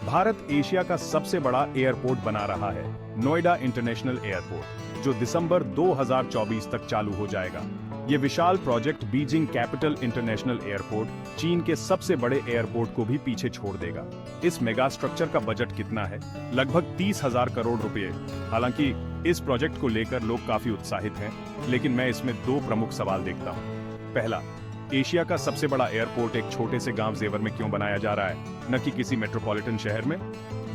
Bharat Asia का सबसे बड़ा एयरपोर्ट बना रहा है, नोएडा इंटरनेशनल एयरपोर्ट, जो दिसंबर 2024 तक चालू हो जाएगा। ये विशाल project Beijing capital international airport, चीन के सबसे बड़े एयरपोर्ट को भी पीछे छोड़ देगा। इस मेगा स्ट्रक्चर का बजट कितना है? लगभग 30,000 करोड़ रुपए। हालांकि इस प्रोजेक्ट को लेकर लोग काफी उत्साहित हैं, लेकिन मैं इसमें दो प्रमुख सवाल देखता हूँ। पहला, एशिया का सबसे बड़ा एयरपोर्ट एक छोटे से गांव जेवर में क्यों बनाया जा रहा है, न कि किसी मेट्रोपॉलिटन शहर में?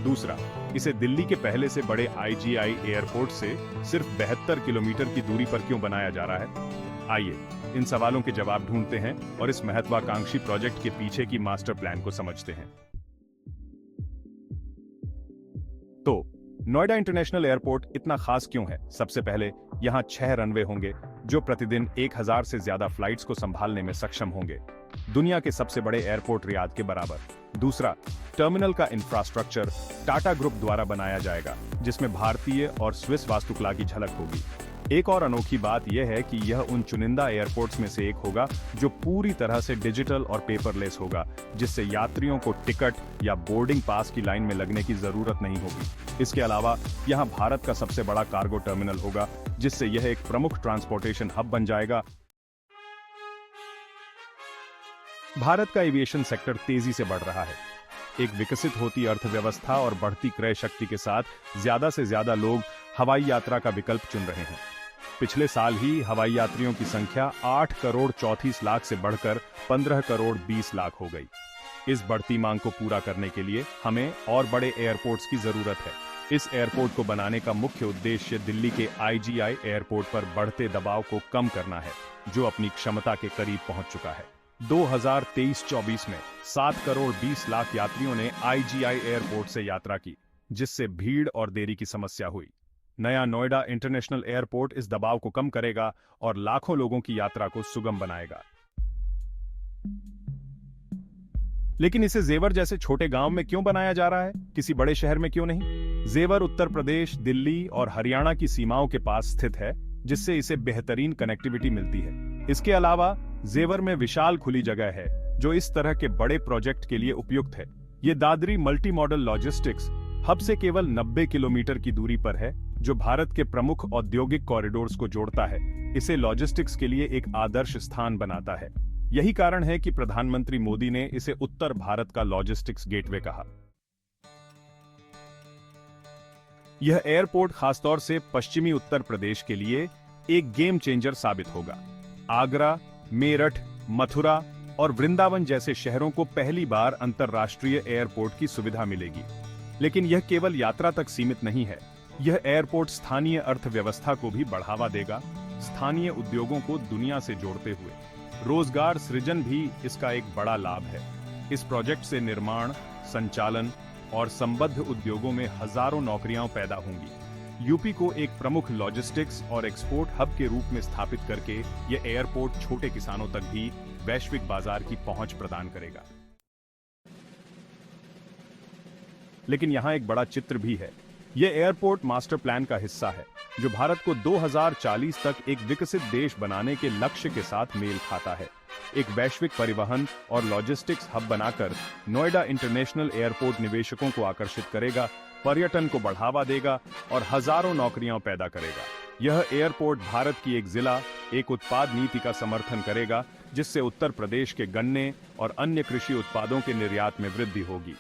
दूसरा, इसे दिल्ली के पहले से बड़े आईजीआई एयरपोर्ट से सिर्फ 72 किलोमीटर की दूरी पर क्यों बनाया जा रहा है? आइए इन सवालों के जवाब ढूंढते हैं और इस महत्वाकांक्षी प्रोजेक्ट के पीछे की मास्टर प्लान को समझते हैं। तो नोएडा इंटरनेशनल एयरपोर्ट इतना खास क्यों है? सबसे पहले, यहाँ 6 रनवे होंगे जो प्रतिदिन 1000 से ज्यादा फ्लाइट्स को संभालने में सक्षम होंगे, दुनिया के सबसे बड़े एयरपोर्ट रियाद के बराबर। दूसरा, टर्मिनल का इंफ्रास्ट्रक्चर टाटा ग्रुप द्वारा बनाया जाएगा, जिसमें भारतीय और स्विस वास्तुकला की झलक होगी। एक और अनोखी बात यह है कि यह उन चुनिंदा एयरपोर्ट्स में से एक होगा जो पूरी तरह से डिजिटल और पेपरलेस होगा, जिससे यात्रियों को टिकट या बोर्डिंग पास की लाइन में लगने की जरूरत नहीं होगी। इसके अलावा यहाँ भारत का सबसे बड़ा कार्गो टर्मिनल होगा, जिससे यह एक प्रमुख ट्रांसपोर्टेशन हब बन जाएगा। भारत का एविएशन सेक्टर तेजी से बढ़ रहा है। एक विकसित होती अर्थव्यवस्था और बढ़ती क्रय शक्ति के साथ ज्यादा से ज्यादा लोग हवाई यात्रा का विकल्प चुन रहे हैं। पिछले साल ही हवाई यात्रियों की संख्या 8 करोड़ 34 लाख से बढ़कर 15 करोड़ 20 लाख हो गई। इस बढ़ती मांग को पूरा करने के लिए हमें और बड़े एयरपोर्ट्स की जरूरत है। इस एयरपोर्ट को बनाने का मुख्य उद्देश्य दिल्ली के आईजीआई एयरपोर्ट पर बढ़ते दबाव को कम करना है, जो अपनी क्षमता के करीब पहुंच चुका है। 2023-24 में 7 करोड़ 20 लाख यात्रियों ने आईजीआई एयरपोर्ट से यात्रा की, जिससे भीड़ और देरी की समस्या हुई। नया नोएडा इंटरनेशनल एयरपोर्ट इस दबाव को कम करेगा और लाखों लोगों की यात्रा को सुगम बनाएगा। लेकिन इसे जेवर जैसे छोटे गांव में क्यों बनाया जा रहा है, किसी बड़े शहर में क्यों नहीं? जेवर उत्तर प्रदेश, दिल्ली और हरियाणा की सीमाओं के पास स्थित है, जिससे इसे बेहतरीन कनेक्टिविटी मिलती है। इसके अलावा जेवर में विशाल खुली जगह है, जो इस तरह के बड़े प्रोजेक्ट के लिए उपयुक्त है। ये Dadri multi modal logistics hub से केवल 90 किलोमीटर की दूरी पर है, जो भारत के प्रमुख औद्योगिक कॉरिडोर्स को जोड़ता है। इसे लॉजिस्टिक्स के लिए एक आदर्श स्थान बनाता है। यही कारण है कि प्रधानमंत्री मोदी ने इसे उत्तर भारत का लॉजिस्टिक्स गेटवे कहा। यह एयरपोर्ट खासतौर से पश्चिमी उत्तर प्रदेश के लिए एक गेम चेंजर साबित होगा। आगरा, मेरठ, मथुरा और वृंदावन जैसे शहरों को पहली बार अंतर्राष्ट्रीय एयरपोर्ट की सुविधा मिलेगी। लेकिन यह केवल यात्रा तक सीमित नहीं है। यह एयरपोर्ट स्थानीय अर्थव्यवस्था को भी बढ़ावा देगा, स्थानीय उद्योगों को दुनिया से जोड़ते हुए। रोजगार सृजन भी इसका एक बड़ा लाभ है। इस प्रोजेक्ट से निर्माण, संचालन और संबद्ध उद्योगों में हजारों नौकरियां पैदा होंगी। यूपी को एक प्रमुख लॉजिस्टिक्स और एक्सपोर्ट हब के रूप में स्थापित करके यह एयरपोर्ट छोटे किसानों तक भी वैश्विक बाजार की पहुंच प्रदान करेगा। लेकिन यहां एक बड़ा चित्र भी है। यह एयरपोर्ट मास्टर प्लान का हिस्सा है, जो भारत को 2040 तक एक विकसित देश बनाने के लक्ष्य के साथ मेल खाता है। एक वैश्विक परिवहन और लॉजिस्टिक्स हब बनाकर नोएडा इंटरनेशनल एयरपोर्ट निवेशकों को आकर्षित करेगा, पर्यटन को बढ़ावा देगा और हजारों नौकरियां पैदा करेगा। यह एयरपोर्ट भारत की एक जिला, एक उत्पाद नीति का समर्थन करेगा, जिससे उत्तर प्रदेश के गन्ने और अन्य कृषि उत्पादों के निर्यात में वृद्धि होगी।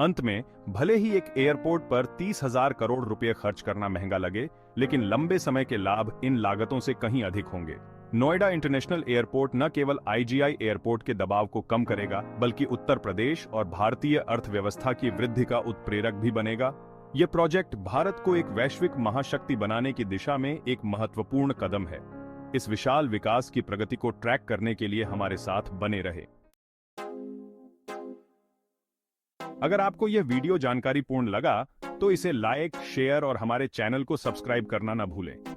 अंत में, भले ही एक एयरपोर्ट पर 30,000 करोड़ रुपए खर्च करना महंगा लगे, लेकिन लंबे समय के लाभ इन लागतों से कहीं अधिक होंगे। नोएडा इंटरनेशनल एयरपोर्ट न केवल आईजीआई एयरपोर्ट के दबाव को कम करेगा, बल्कि उत्तर प्रदेश और भारतीय अर्थव्यवस्था की वृद्धि का उत्प्रेरक भी बनेगा। यह प्रोजेक्ट भारत को एक वैश्विक महाशक्ति बनाने की दिशा में एक महत्वपूर्ण कदम है। इस विशाल विकास की प्रगति को ट्रैक करने के लिए हमारे साथ बने रहे। अगर आपको यह वीडियो जानकारीपूर्ण लगा, तो इसे लाइक, शेयर और हमारे चैनल को सब्सक्राइब करना न भूलें।